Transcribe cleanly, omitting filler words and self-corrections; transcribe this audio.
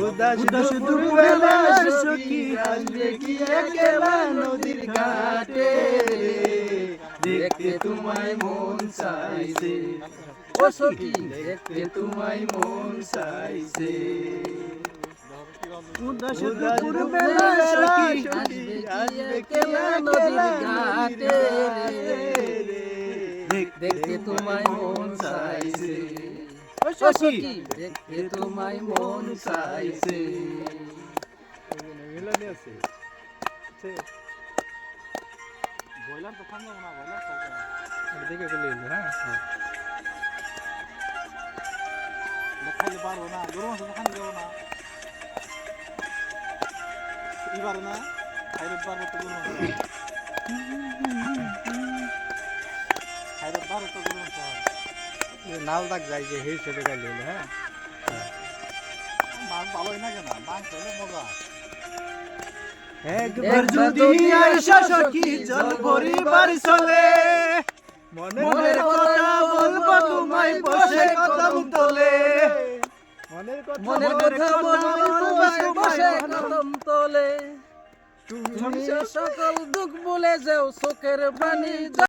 উদাস দুপুর বেলা সখী আসবে কি একলা নদীর ঘাটে রে, দেখতে তোমায় মন চাইছে ও সখী, দেখতে তোমায় মন চাইছে। উদাস দুপুর বেলা সখী আসবে কি একলা নদীর ঘাটে রে, দেখতে তোমায় মন চাইছে ও সখী, দেখতে তোমায় মন চাইছে। মিলানি আছে বয়লার তো খাবো না, বয়লার খাবো না দেখে চলে এলো। হ্যাঁ খাইলে পারবো না, গরম আছে খান যাবো না, পারবো না খাইলে পারবো তো গরম আছে, খাইলে পারবো তো গরম আছে নাল দাগ যায় যে হেই সেটা খাইলে হলো। হ্যাঁ মাছ ভালোই না কেন, মাছ হইলে মজা। একবার যদি আইসা সখী জল ভরিবার চলে, মনের কথা বলবো তোমায় বসে কদম তলে, মনের কথা বলবো বসে কদম তলে, তুমি সকল দুঃখ ভুলে যাও চোখের পানি